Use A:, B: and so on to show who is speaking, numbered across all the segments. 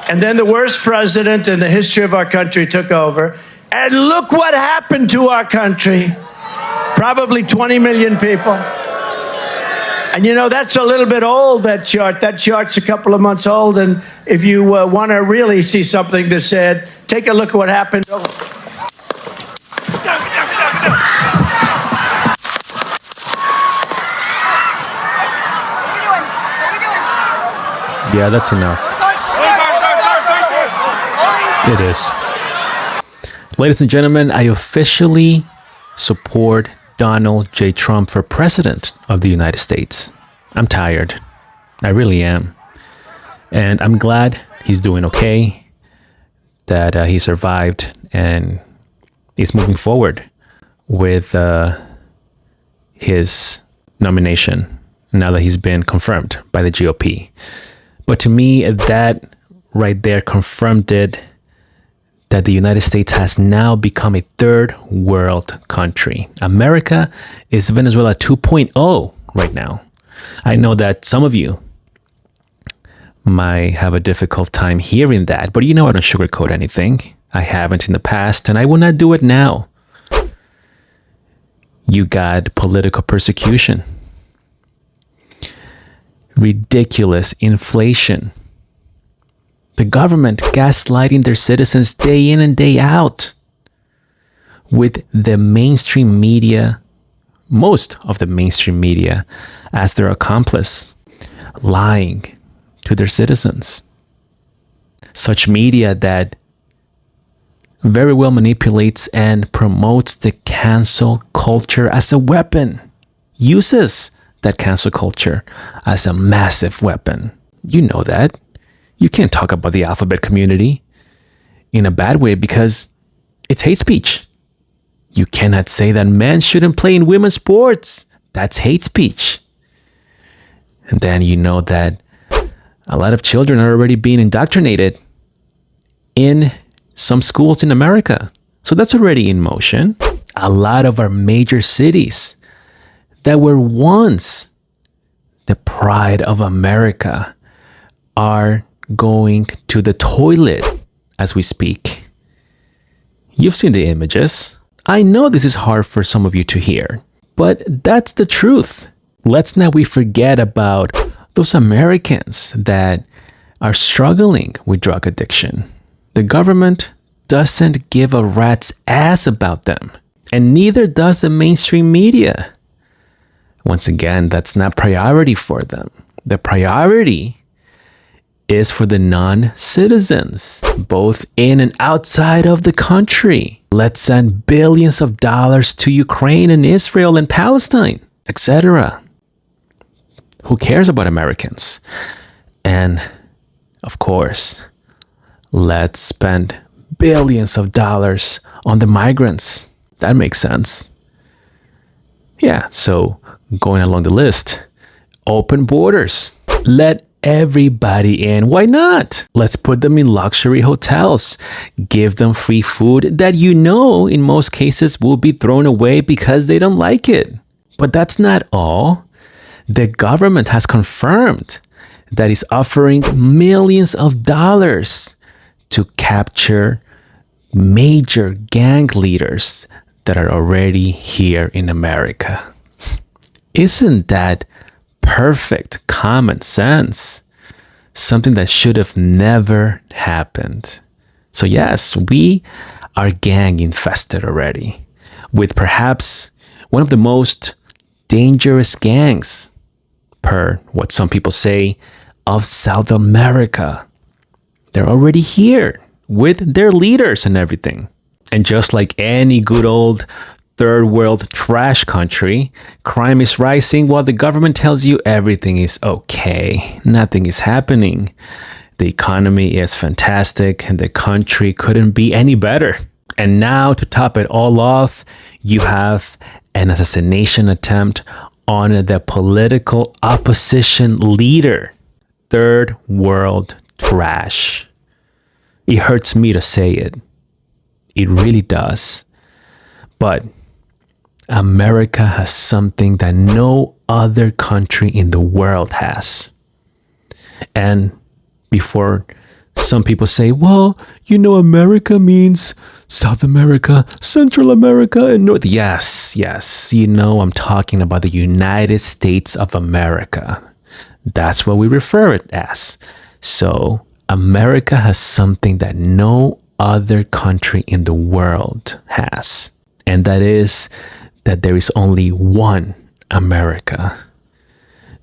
A: And then the worst president in the history of our country took over. And look what happened to our country. Probably 20 million people. And you know, that's a little bit old, that chart. That chart's a couple of months old. And if you want to really see something that's said, take a look at what happened.
B: Yeah, that's enough. It is. Ladies and gentlemen, I officially support Donald J. Trump for president of the United States. I'm tired. I really am. And I'm glad he's doing okay, that he survived and is moving forward with his nomination now that he's been confirmed by the GOP. But to me, that right there confirmed it, that the United States has now become a third world country. America is Venezuela 2.0 right now. I know that some of you might have a difficult time hearing that, but you know I don't sugarcoat anything. I haven't in the past, and I will not do it now. You got political persecution, ridiculous inflation, the government gaslighting their citizens day in and day out, with the mainstream media, most of the mainstream media, as their accomplice, lying to their citizens. Such media that very well manipulates and promotes the cancel culture as a weapon, uses that cancel culture as a massive weapon. You know that. You can't talk about the alphabet community in a bad way because it's hate speech. You cannot say that men shouldn't play in women's sports. That's hate speech. And then you know that a lot of children are already being indoctrinated in some schools in America. So that's already in motion. A lot of our major cities that were once the pride of America are going to the toilet as we speak. You've seen the images. I know this is hard for some of you to hear, but that's the truth. Let's not we forget about those Americans that are struggling with drug addiction. The government doesn't give a rat's ass about them, and neither does the mainstream media. Once again, that's not priority for them. The priority is for the non-citizens, both in and outside of the country. Let's send billions of dollars to Ukraine and Israel and Palestine, etc. Who cares about Americans? And of course, let's spend billions of dollars on the migrants. That makes sense. Yeah, so going along the list, open borders. Let everybody in. Why not? Let's put them in luxury hotels. Give them free food that you know in most cases will be thrown away because they don't like it. But that's not all. The government has confirmed that it's offering millions of dollars to capture major gang leaders that are already here in America. Isn't that perfect common sense? Something that should have never happened. So yes, we are gang infested already, with perhaps one of the most dangerous gangs, per what some people say, of South America. They're already here with their leaders and everything. And just like any good old third world trash country, crime is rising while the government tells you everything is okay. Nothing is happening. The economy is fantastic and the country couldn't be any better. And now to top it all off, you have an assassination attempt on the political opposition leader. Third world trash. It hurts me to say it. It really does. But America has something that no other country in the world has. And before Some people say, well, you know, America means South America, Central America, and North. Yes, you know, I'm talking about the United States of America. That's what we refer it as. So America has something that no other country in the world has. And that is that there is only one America.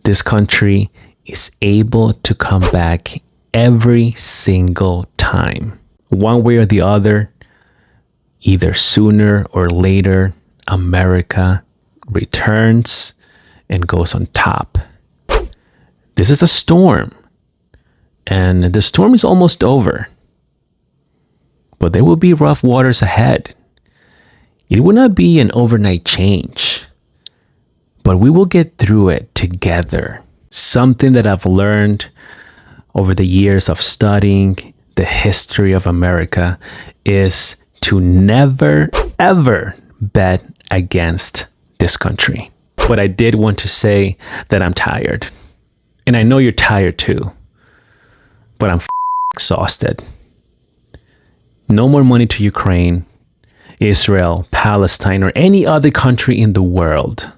B: This country is able to come back every single time. One way or the other, either sooner or later, America returns and goes on top. This is a storm, and the storm is almost over. But there will be rough waters ahead. It will not be an overnight change, but we will get through it together. Something that I've learned over the years of studying the history of America is to never, ever bet against this country. But I did want to say that I'm tired. And I know you're tired too. But I'm exhausted. No more money to Ukraine, Israel, Palestine, or any other country in the world.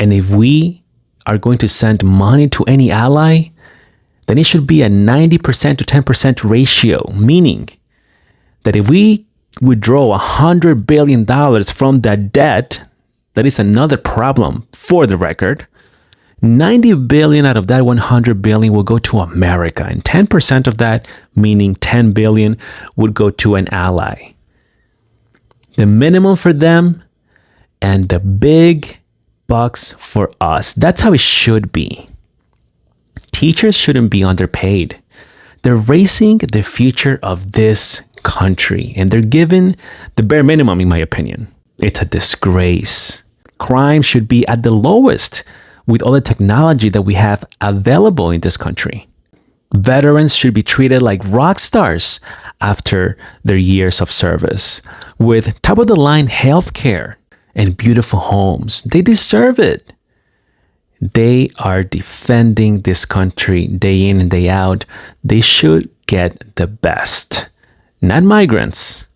B: And if we are going to send money to any ally, then it should be a 90% to 10% ratio, meaning that if we withdraw $100 billion from that debt, that is another problem for the record, 90 billion out of that 100 billion will go to America, and 10% of that, meaning 10 billion, would go to an ally. The minimum for them and the big bucks for us. That's how it should be. Teachers shouldn't be underpaid. They're raising the future of this country, and they're given the bare minimum, in my opinion. It's a disgrace. Crime should be at the lowest with all the technology that we have available in this country. Veterans should be treated like rock stars after their years of service, with top-of-the-line healthcare and beautiful homes. They deserve it. They are defending this country day in and day out. They should get the best, not migrants.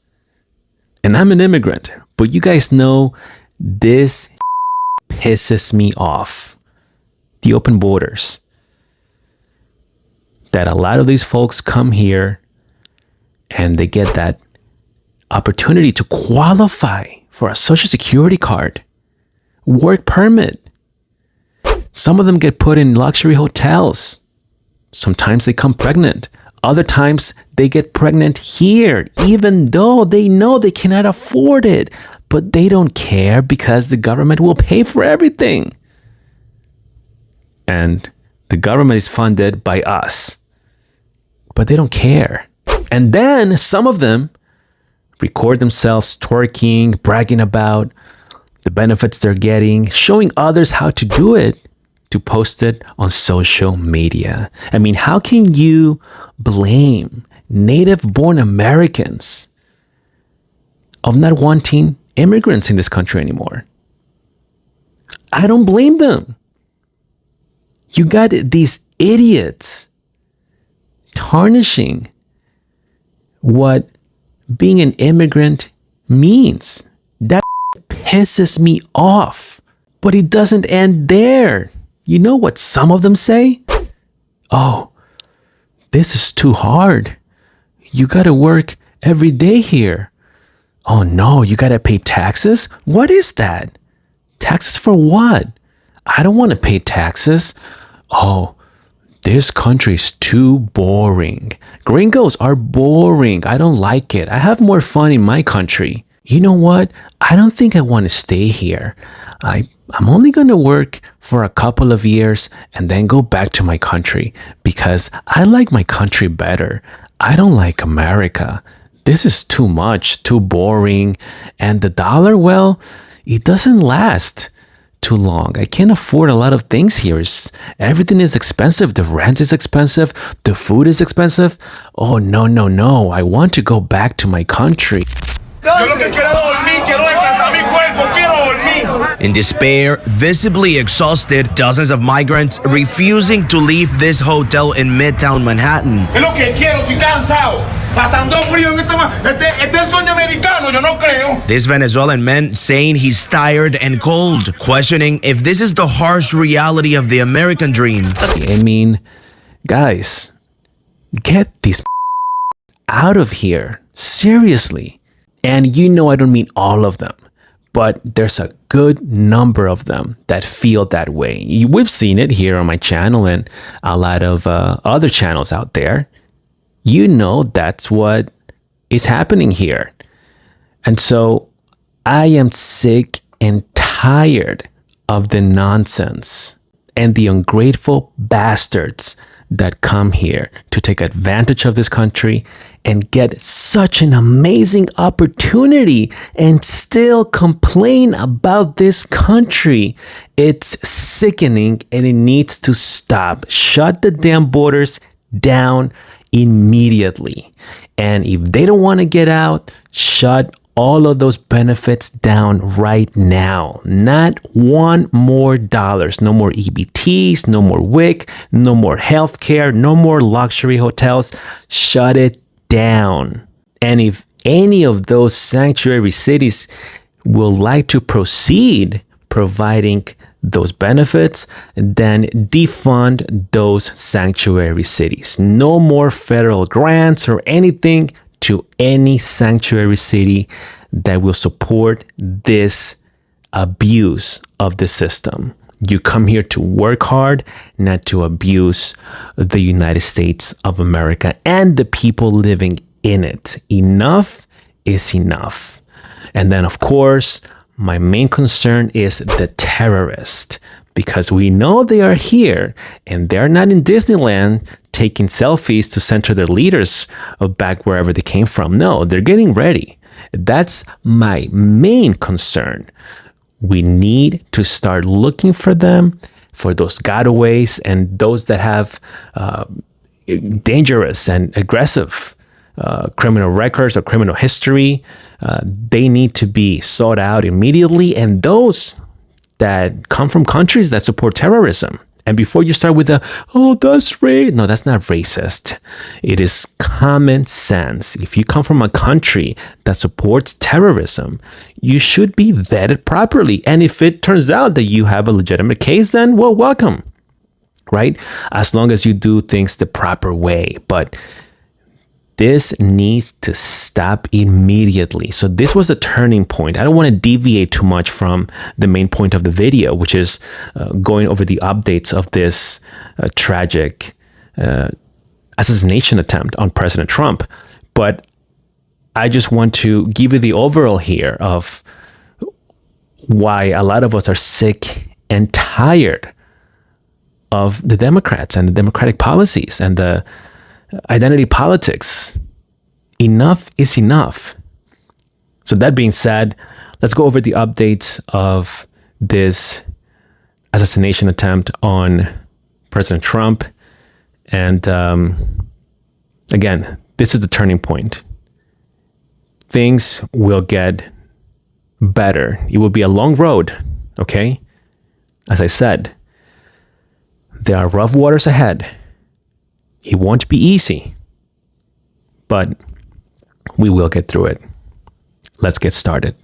B: And I'm an immigrant, but you guys know this pisses me off. The open borders. That a lot of these folks come here and they get that opportunity to qualify for a Social Security card, work permit. Some of them get put in luxury hotels. Sometimes they come pregnant. Other times they get pregnant here, even though they know they cannot afford it. But they don't care because the government will pay for everything. And the government is funded by us. But they don't care. And then some of them record themselves twerking, bragging about the benefits they're getting, showing others how to do it, to post it on social media. I mean, how can you blame native-born Americans of not wanting immigrants in this country anymore? I don't blame them. You got these idiots tarnishing what being an immigrant means. That pisses me off. But it doesn't end there. You know what some of them say? Oh, this is too hard. You gotta work every day here. Oh no, you gotta pay taxes? What is that? Taxes for what? I don't want to pay taxes. Oh, this country is too boring. Gringos are boring. I don't like it. I have more fun in my country. You know what? I don't think I want to stay here. I'm only going to work for a couple of years and then go back to my country because I like my country better. I don't like America. This is too much, too boring. And the dollar, well, it doesn't last too long. I can't afford a lot of things here. Everything is expensive. The rent is expensive. The food is expensive. Oh, no. I want to go back to my country.
C: In despair, visibly exhausted, dozens of migrants refusing to leave this hotel in Midtown Manhattan.
D: Es lo que quiero, estoy cansado. Pasando frío en este el sueño americano, yo no creo.
C: This Venezuelan man saying he's tired and cold, questioning if this is the harsh reality of the American dream.
B: I mean, guys, get these out of here. Seriously. And you know I don't mean all of them, but there's a good number of them that feel that way. We've seen it here on my channel and a lot of other channels out there. You know that's what is happening here. And so I am sick and tired of the nonsense and the ungrateful bastards that come here to take advantage of this country and get such an amazing opportunity and still complain about this country. It's sickening and it needs to stop. Shut the damn borders down immediately. And if they don't want to get out, shut all of those benefits down right now. Not one more dollars. No more EBTs, no more WIC, no more healthcare, no more luxury hotels. Shut it down. And if any of those sanctuary cities will like to proceed providing those benefits, then defund those sanctuary cities. No more federal grants or anything to any sanctuary city that will support this abuse of the system. You come here to work hard, not to abuse the United States of America and the people living in it. Enough is enough. And then, of course, my main concern is the terrorists, because we know they are here and they're not in Disneyland taking selfies to center their leaders back wherever they came from. No, they're getting ready. That's my main concern. We need to start looking for them, for those gotaways and those that have dangerous and aggressive criminal records or criminal history. They need to be sought out immediately. And those that come from countries that support terrorism. And before you start with oh, that's racist. No, that's not racist. It is common sense. If you come from a country that supports terrorism, you should be vetted properly. And if it turns out that you have a legitimate case, then, well, welcome, right? As long as you do things the proper way. But this needs to stop immediately. So this was a turning point. I don't want to deviate too much from the main point of the video, which is going over the updates of this tragic assassination attempt on President Trump. But I just want to give you the overall here of why a lot of us are sick and tired of the Democrats and the Democratic policies and the identity politics. Enough is enough. So that being said, let's go over the updates of this assassination attempt on President Trump. And again, this is the turning point. Things will get better. It will be a long road, okay? As I said, there are rough waters ahead. It won't be easy, but we will get through it. Let's get started.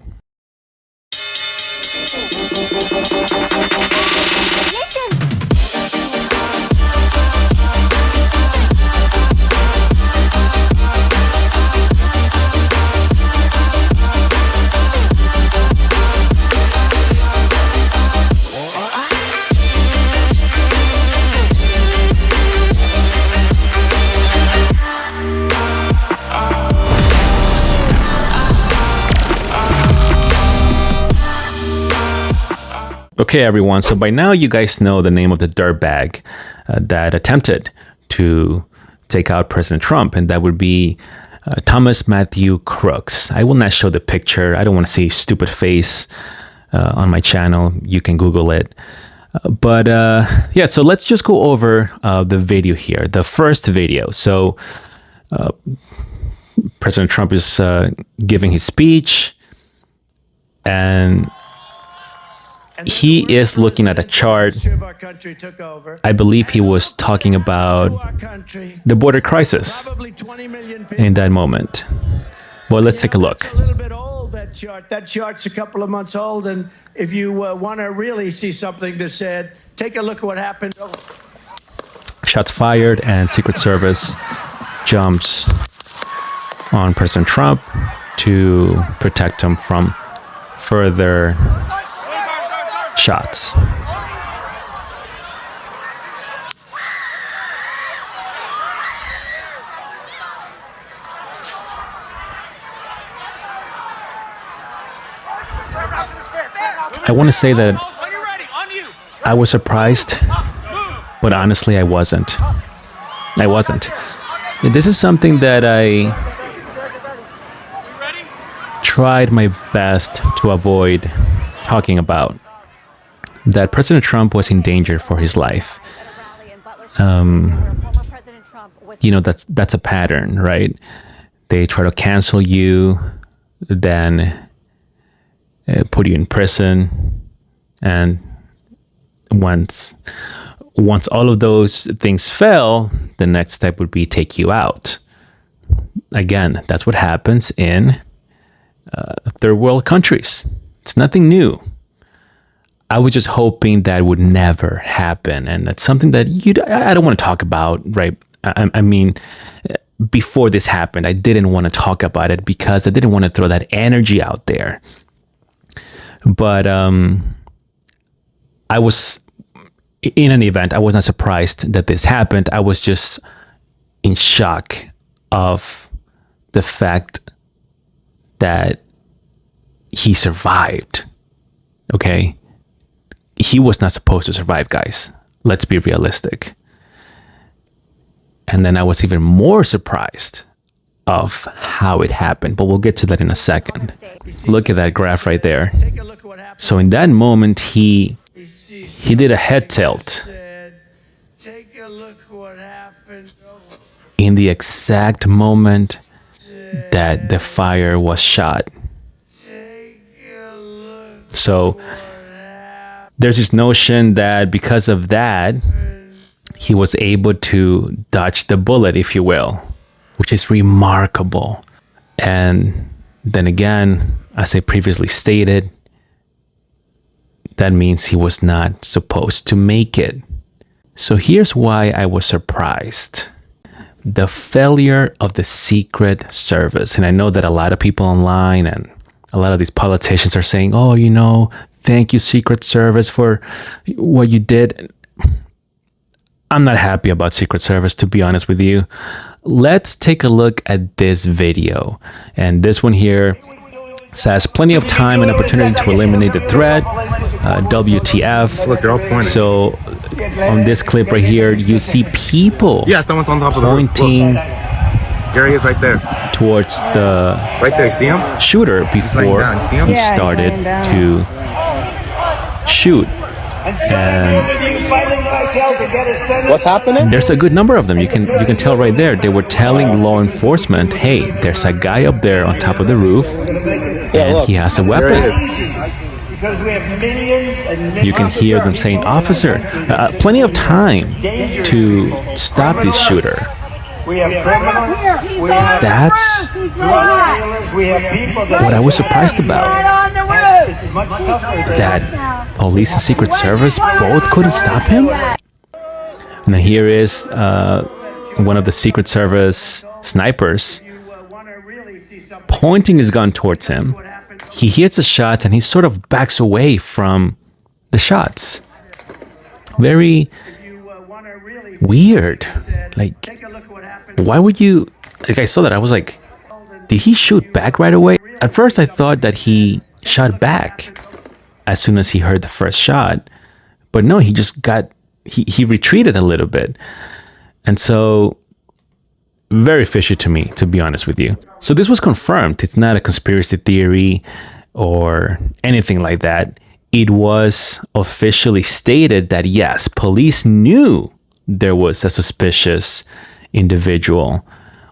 B: Okay, everyone. So by now, you guys know the name of the dirtbag that attempted to take out President Trump, and that would be Thomas Matthew Crooks. I will not show the picture. I don't want to see his stupid face on my channel. You can Google it. But yeah, so let's just go over the video here, the first video. So President Trump is giving his speech, and he is looking at a chart. I believe he was talking about the border crisis in that moment. Well, let's take a look.
A: It's a little bit old, that chart. That chart's a couple of months old, and if you want to really see something that's said, take a look at what happened.
B: Shots fired, and Secret Service jumps on President Trump to protect him from further shots. I want to say that I was surprised, but honestly, I wasn't. This is something that I tried my best to avoid talking about. That President Trump was in danger for his life. That's a pattern, right? They try to cancel you, then put you in prison, and once all of those things fail, the next step would be take you out. Again, that's what happens in third world countries. It's nothing new. I was just hoping that would never happen, and that's something that I don't want to talk about, right? I mean, before this happened, I didn't want to talk about it because I didn't want to throw that energy out there. But I was, in an event, I was not surprised that this happened. I was just in shock of the fact that he survived. Okay? He was not supposed to survive, guys. Let's be realistic. And then I was even more surprised of how it happened, but we'll get to that in a second. Look at that graph right there. So in that moment, he did a head tilt in the exact moment that the fire was shot. So there's this notion that because of that, he was able to dodge the bullet, if you will, which is remarkable. And then again, as I previously stated, that means he was not supposed to make it. So here's why I was surprised. The failure of the Secret Service. And I know that a lot of people online and a lot of these politicians are saying, oh, thank you, Secret Service, for what you did. I'm not happy about Secret Service, to be honest with you. Let's take a look at this video. And this one here says, plenty of time and opportunity to eliminate the threat. WTF.
E: Look, they're all pointing.
B: So on this clip right here, you see people
E: someone's on top of the roof.
B: pointing
E: There he is right there.
B: towards the
E: Right there, see him?
B: shooter before
E: down. See him?
B: he started to shoot. And
F: What's happening?
B: there's a good number of them. You can tell right there. They were telling law enforcement, hey, there's a guy up there on top of the roof, and he has a weapon. You can hear them saying, officer, plenty of time to stop this shooter. That's what I was surprised about. That police and Secret Service both couldn't stop him. And then here is one of the Secret Service snipers pointing his gun towards him. He hits a shot and he sort of backs away from the shots. Very weird. Like, why would you... Like, I saw that, I was like, did he shoot back right away? At first I thought that he shot back as soon as he heard the first shot. But no, he just he retreated a little bit. And so, very fishy to me, to be honest with you. So this was confirmed. It's not a conspiracy theory or anything like that. It was officially stated that yes, police knew there was a suspicious individual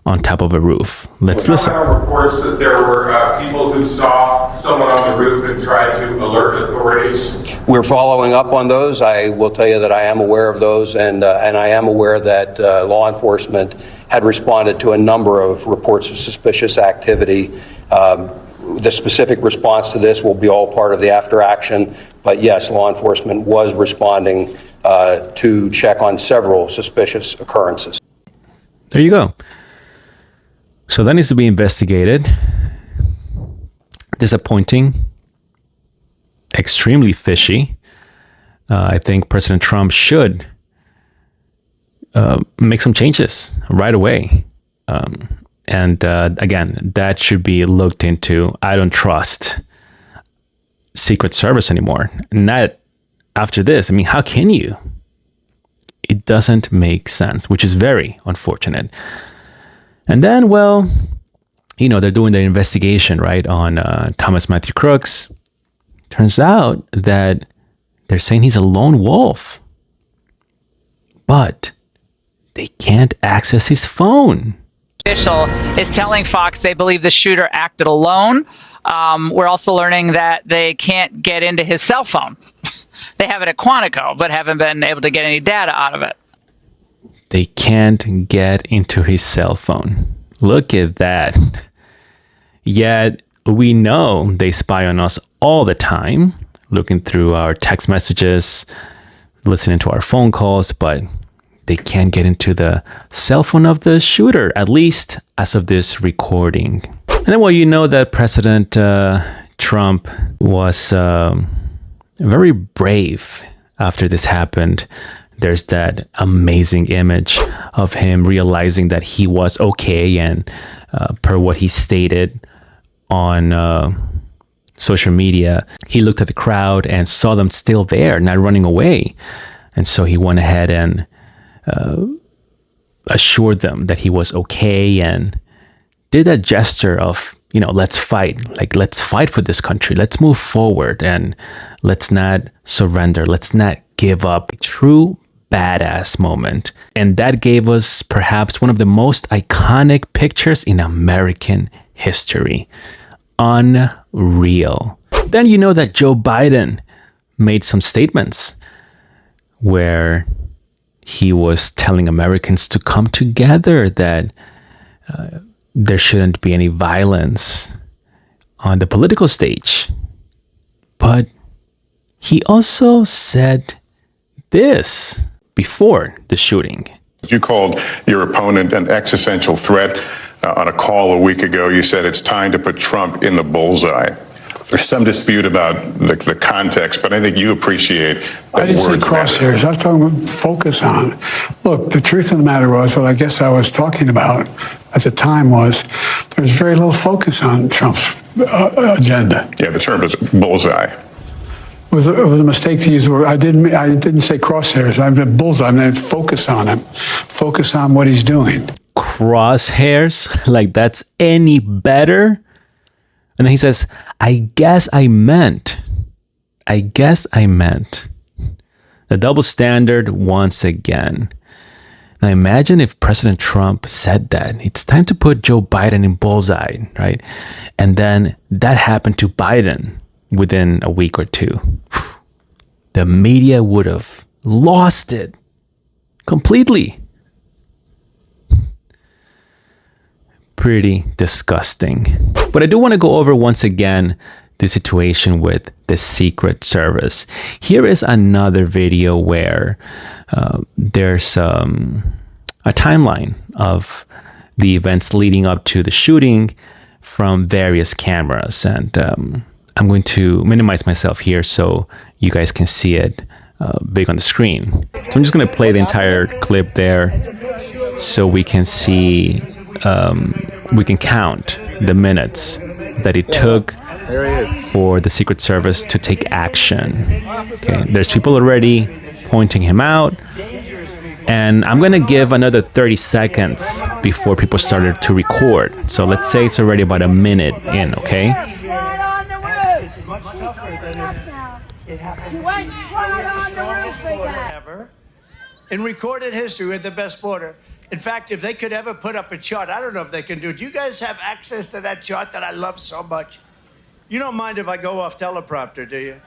B: on top of a roof. Let's listen.
F: There are reports that there were people who saw someone on the roof and tried to alert authorities.
G: We're following up on those. I will tell you that I am aware of those, and I am aware that law enforcement had responded to a number of reports of suspicious activity. The specific response to this will be all part of the after action, but yes, law enforcement was responding to check on several suspicious occurrences.
B: There you go. So that needs to be investigated. Disappointing. Extremely fishy. I think President Trump should make some changes right away. And again, that should be looked into. I don't trust Secret Service anymore. Not after this. I mean, how can you? It doesn't make sense, which is very unfortunate. And then, well, you know, they're doing the investigation, right, on Thomas Matthew Crooks. Turns out that they're saying he's a lone wolf. But they can't access his phone.
H: Official is telling Fox they believe the shooter acted alone. We're also learning that they can't get into his cell phone. They have it at Quantico, but haven't been able to get any data out of it.
B: They can't get into his cell phone. Look at that. Yet we know they spy on us all the time, looking through our text messages, listening to our phone calls, but they can't get into the cell phone of the shooter, at least as of this recording. And then, well, you know that President Trump was very brave after this happened. There's that amazing image of him realizing that he was okay, and per what he stated on social media, he looked at the crowd and saw them still there, not running away. And so he went ahead and assured them that he was okay and did that gesture of, you know, let's fight. Like, let's fight for this country. Let's move forward and let's not surrender. Let's not give up. A true badass moment. And that gave us perhaps one of the most iconic pictures in American history. Unreal. Then you know that Joe Biden made some statements where he was telling Americans to come together, that there shouldn't be any violence on the political stage. But he also said this before the shooting.
I: You called your opponent an existential threat. On a call a week ago, you said it's time to put Trump in the bullseye. There's some dispute about the context, but I think you appreciate that.
J: I didn't say crosshairs. I was talking about focus on. Look, the truth of the matter was, what I guess I was talking about at the time was, there's very little focus on Trump's agenda.
I: Yeah, the term is bullseye.
J: It was a mistake to use the word. I didn't say crosshairs. I meant bullseye. I meant focus on him. Focus on what he's doing.
B: Crosshairs? Like that's any better? And then he says, I guess I meant. The double standard once again. Now imagine if President Trump said that. It's time to put Joe Biden in bullseye, right? And then that happened to Biden within a week or two. The media would have lost it completely. Pretty disgusting. But I do want to go over once again the situation with the Secret Service. Here is another video where there's a timeline of the events leading up to the shooting from various cameras. And I'm going to minimize myself here so you guys can see it big on the screen. So I'm just going to play the entire clip there so we can see, we can count the minutes that it took for the Secret Service to take action. Okay, there's people already pointing him out, and I'm gonna give another 30 seconds before people started to record. So let's say it's already about a minute in, okay?
A: In recorded history, we're the best border. In fact, if they could ever put up a chart, I don't know if they can do it. Do you guys have access to that chart that I love so much? You don't mind if I go off teleprompter, do you?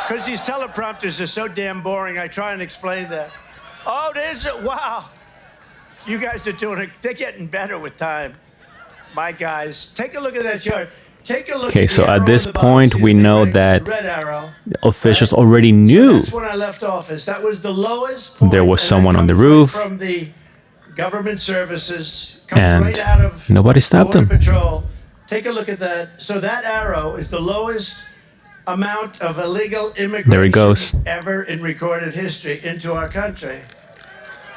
A: Because these teleprompters are so damn boring, I try and explain that. Oh, there's a, wow. You guys are doing it. They're getting better with time. My guys, take a look at that chart. Take a look
B: Okay,
A: at
B: so
A: the
B: at
A: arrow
B: this
A: on the bottom.
B: point,
A: See
B: we
A: the
B: know
A: red-
B: that
A: red arrow.
B: officials already knew
A: That's when I left office. That was the lowest point,
B: there was
A: and that
B: someone on the
A: comes right
B: roof,
A: from the government services. Comes
B: and
A: right out of
B: nobody stopped
A: Border
B: him.
A: Patrol. Take a look at that. So that arrow is the lowest amount of illegal immigration
B: There he goes.
A: ever in recorded history into our country.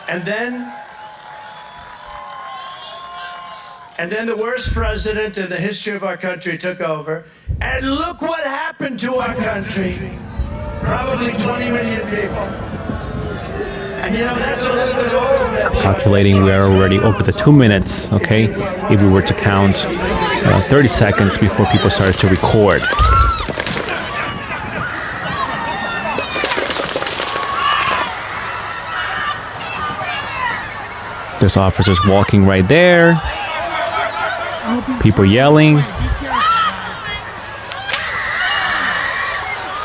A: And then the worst president in the history of our country took over. And look what happened to our country. Probably 20 million people. And you know, that's a little bit over.
B: Calculating, we are already over the 2 minutes, okay? If we were to count 30 seconds before people started to record. There's officers walking right there. People yelling.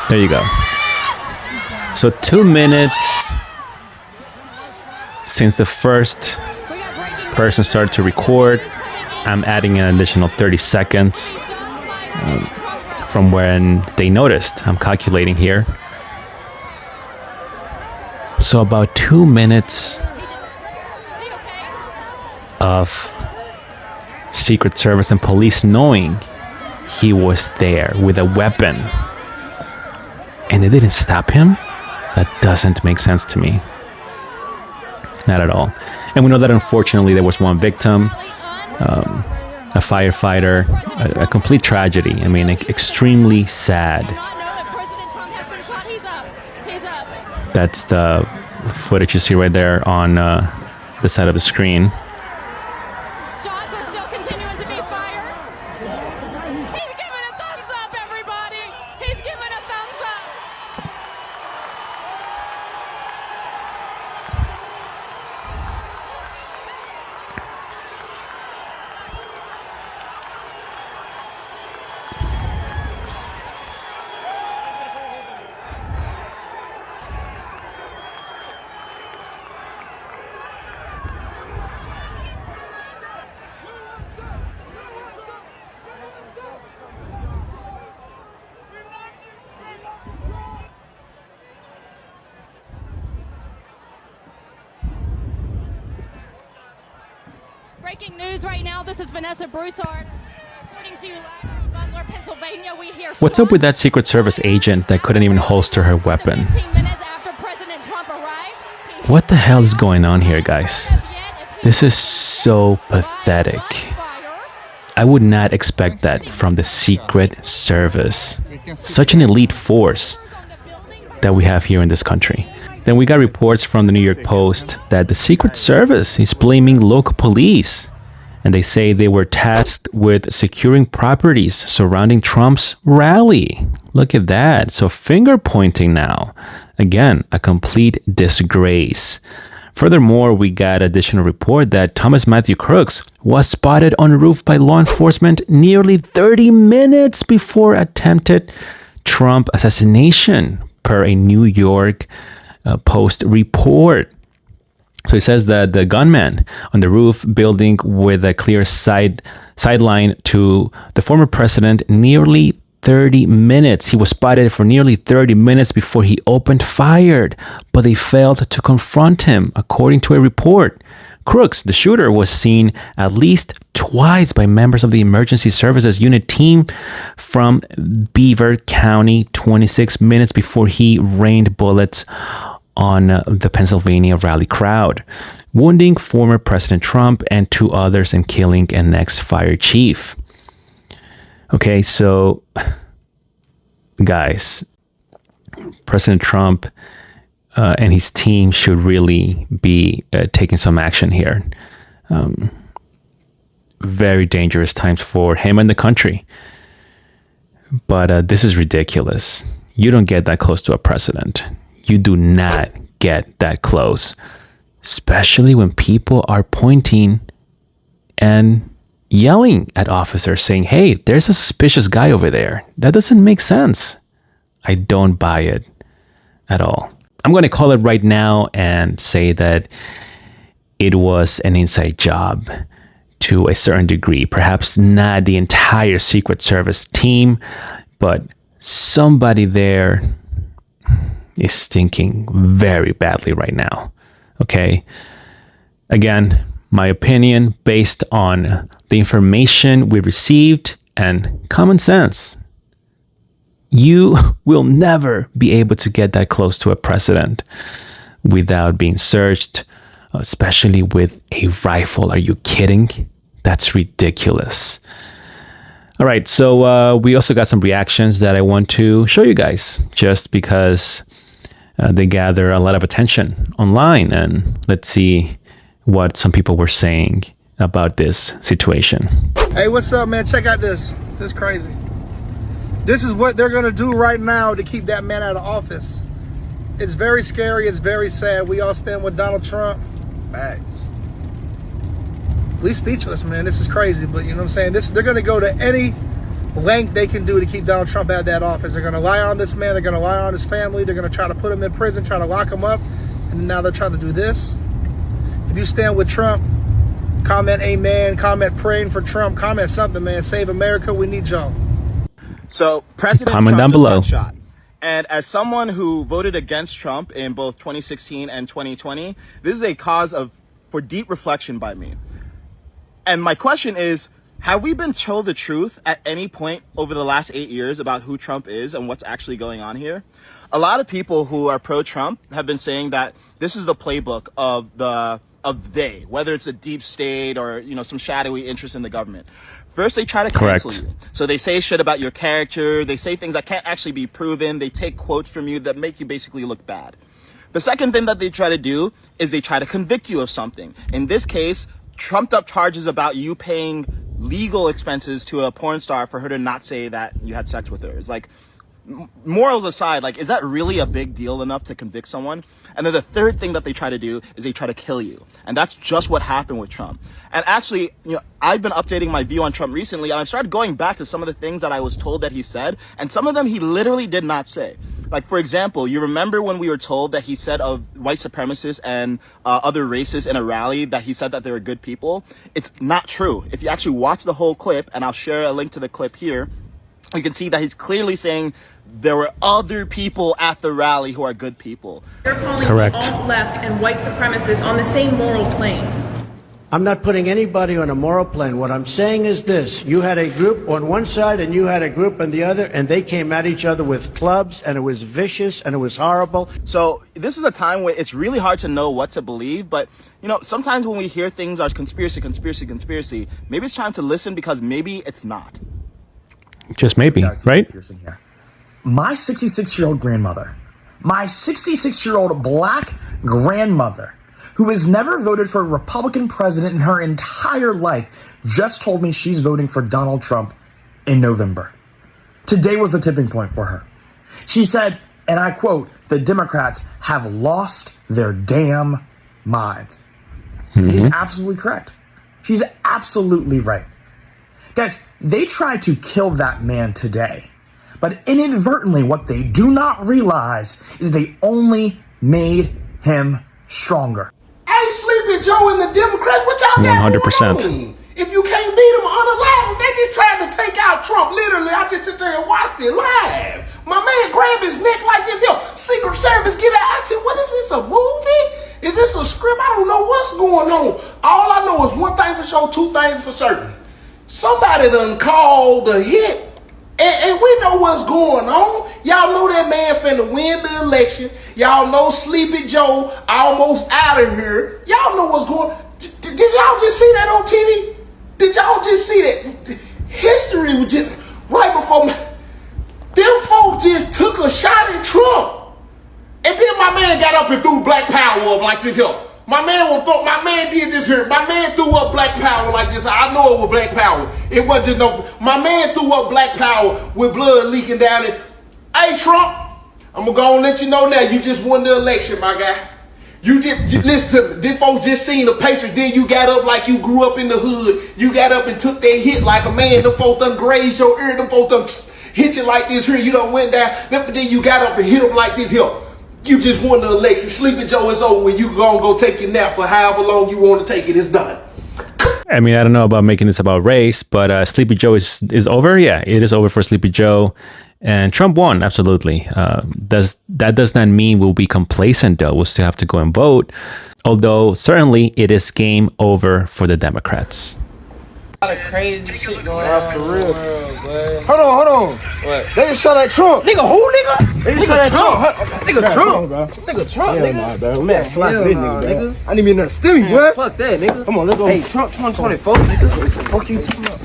B: There you go. So 2 minutes since the first person started to record. I'm adding an additional 30 seconds from when they noticed. I'm calculating here. So about 2 minutes of Secret Service and police knowing he was there with a weapon, and they didn't stop him. That doesn't make sense to me. Not at all. And we know that unfortunately there was one victim, a firefighter, a complete tragedy. I mean, extremely sad. That's the footage you see right there on the side of the screen.
K: Shots are still continuing to be fired. He's giving a thumbs up, everybody. He's giving a thumbs up. Breaking news right now. This is Vanessa Broussard. Reporting to you live from Butler, Pennsylvania. We hear
B: What's up with that Secret Service agent that couldn't even holster her weapon?
K: 15 minutes after President Trump arrived.
B: What the hell is going on here, guys? This is so pathetic. I would not expect that from the Secret Service. Such an elite force that we have here in this country. Then we got reports from the New York Post that the Secret Service is blaming local police. And they say they were tasked with securing properties surrounding Trump's rally. Look at that. So finger pointing now. Again, a complete disgrace. Furthermore, we got additional report that Thomas Matthew Crooks was spotted on a roof by law enforcement nearly 30 minutes before attempted Trump assassination, per a New York Post report. So it says that the gunman on the roof building with a clear sideline to the former president nearly 30 minutes. He was spotted for nearly 30 minutes before he opened fire, but they failed to confront him, according to a report. Crooks, the shooter, was seen at least twice by members of the Emergency Services Unit team from Beaver County 26 minutes before he rained bullets on the Pennsylvania rally crowd, wounding former President Trump and 2 others and killing an ex-fire chief. Okay, so guys, President Trump and his team should really be taking some action here. Very dangerous times for him and the country. But this is ridiculous. You don't get that close to a president. You do not get that close. especially when people are pointing and yelling at officers saying, hey, there's a suspicious guy over there. That doesn't make sense. I don't buy it at all. I'm going to call it right now and say that it was an inside job to a certain degree. Perhaps not the entire Secret Service team, but somebody there is stinking very badly right now. Okay? Again, my opinion based on the information we received and common sense. You will never be able to get that close to a president without being searched, especially with a rifle. Are you kidding? That's ridiculous. All right, so we also got some reactions that I want to show you guys just because they gather a lot of attention online. And let's see what some people were saying about this situation.
L: Hey, what's up, man? Check out this. This is crazy. This is what they're gonna do right now to keep that man out of office. It's very scary, it's very sad. We all stand with Donald Trump. Facts. We speechless, man. This is crazy, but you know what I'm saying? They're gonna go to any length they can do to keep Donald Trump out of that office. They're gonna lie on this man, they're gonna lie on his family, they're gonna try to put him in prison, try to lock him up, and now they're trying to do this. If you stand with Trump, comment amen, comment praying for Trump, comment something, man. Save America, we need y'all.
M: So President
B: Comment
M: Trump
B: down below.
M: just got shot. And as someone who voted against Trump in both 2016 and 2020, this is a cause for deep reflection by me. And my question is, have we been told the truth at any point over the last 8 years about who Trump is and what's actually going on here? A lot of people who are pro-Trump have been saying that this is the playbook of they, whether it's a deep state or, you know, some shadowy interest in the government. First, they try to cancel you. So they say shit about your character. They say things that can't actually be proven. They take quotes from you that make you basically look bad. The second thing that they try to do is they try to convict you of something. In this case, trumped up charges about you paying legal expenses to a porn star for her to not say that you had sex with her. It's like, morals aside, like, is that really a big deal enough to convict someone? And then the third thing that they try to do is they try to kill you. And that's just what happened with Trump. And actually, you know, I've been updating my view on Trump recently, and I started going back to some of the things that I was told that he said, and some of them he literally did not say. Like, for example, you remember when we were told that he said of white supremacists and other racists in a rally that he said that they were good people? It's not true. If you actually watch the whole clip, and I'll share a link to the clip here, you can see that he's clearly saying there were other people at the rally who are good people.
N: You're calling alt-left and white supremacists on the same moral plane.
A: I'm not putting anybody on a moral plane. What I'm saying is this. You had a group on one side and you had a group on the other, and they came at each other with clubs, and it was vicious and it was horrible.
M: So this is a time where it's really hard to know what to believe, but you know, sometimes when we hear things are conspiracy, maybe it's time to listen because maybe it's not.
B: Just maybe, right?
O: My 66-year-old grandmother, my 66-year-old black grandmother, who has never voted for a Republican president in her entire life, just told me she's voting for Donald Trump in November. Today was the tipping point for her. She said, and I quote, "The Democrats have lost their damn minds." She's absolutely correct. She's absolutely right. Guys, they tried to kill that man today, but inadvertently what they do not realize is they only made him stronger.
D: Hey, Sleepy Joe and the Democrats, what y'all got
B: 100%.
D: going on? If you can't beat them unalive, they just tried to take out Trump. Literally, I just sit there and watched it live. My man grabbed his neck like this. Secret Service, get out. I said, what is this, a movie? Is this a script? I don't know what's going on. All I know is one thing for sure, two things for certain. Somebody done called a hit. And we know what's going on. Y'all know that man finna win the election. Y'all know Sleepy Joe almost out of here. Y'all know what's going on. Did y'all just see that on TV? Did y'all just see that? History was just right before them folks just took a shot at Trump. And then my man got up and threw Black Power up like this here. My man did this here. My man threw up Black Power like this. I know it was Black Power. It wasn't just no. My man threw up Black Power with blood leaking down it. Hey, Trump, I'm gonna go and let you know now. You just won the election, my guy. You listen to me. Them folks just seen the Patriot, then you got up like you grew up in the hood. You got up and took that hit like a man. Them folks done grazed your ear. Them folks done hit you like this here. You done went down. Then you got up and hit them like this here. You just won the election. Sleepy Joe is over. You gonna go take your nap for however long you want to take it. It's done.
B: I mean, I don't know about making this about race, but Sleepy Joe is over. Yeah, it is over for Sleepy Joe. And Trump won, absolutely. That does not mean we'll be complacent, though. We'll still have to go and vote. Although, certainly, it is game over for the Democrats.
P: A lot of crazy shit going on
L: for real.
P: in the world, boy.
L: Hold on.
P: What?
L: They just shot at Trump.
P: Nigga, who, nigga?
L: They just shot at Trump.
P: Nigga, Trump. Nigga, Trump, nigga.
L: Bro. Man, slap
P: Hell
L: this
P: nah,
L: nigga, bro. I need me another stimmy, boy.
P: Fuck that, nigga.
L: Come on, let's go.
P: Hey, Trump 2024, nigga. Fuck you, team up.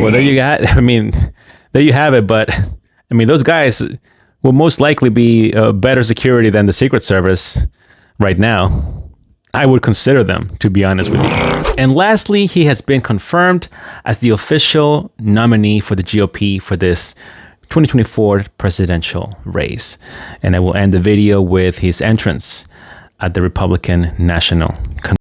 B: Well, there you got. I mean, there you have it. But I mean, those guys will most likely be better security than the Secret Service right now. I would consider them, to be honest with you. And lastly, he has been confirmed as the official nominee for the GOP for this 2024 presidential race. And I will end the video with his entrance at the Republican National Convention.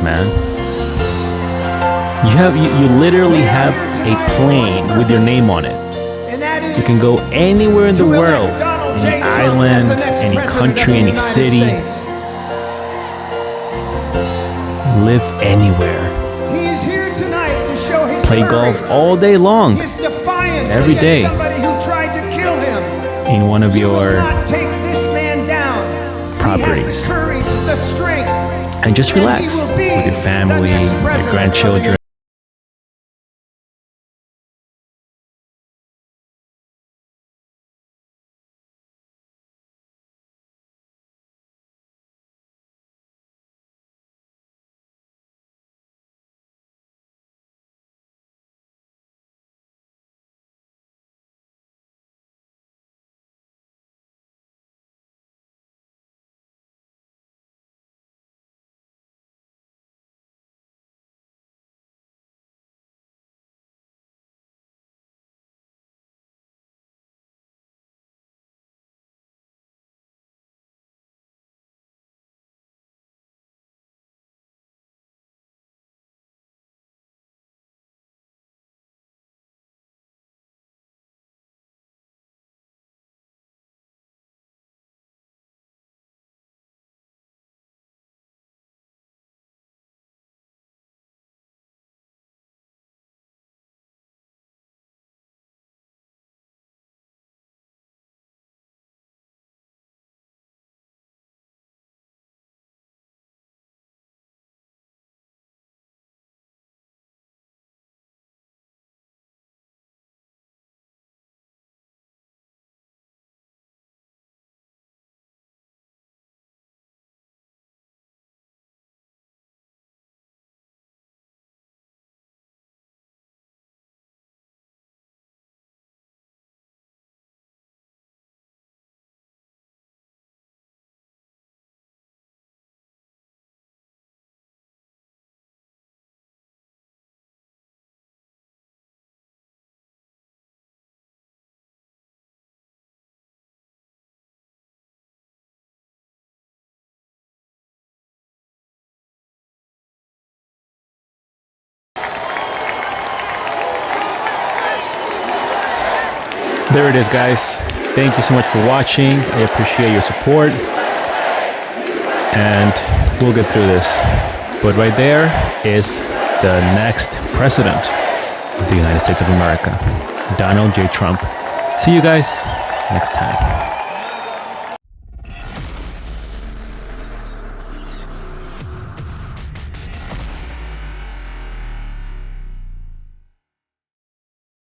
B: Man, you literally have a plane with your name on it. You can go anywhere in the world, any island, any country, any city. Live anywhere. Play golf all day long, every day, in one of your properties. And just relax with your family, your grandchildren. There it is, guys. Thank you so much for watching. I appreciate your support. And we'll get through this. But right there is the next president of the United States of America, Donald J. Trump. See you guys next time.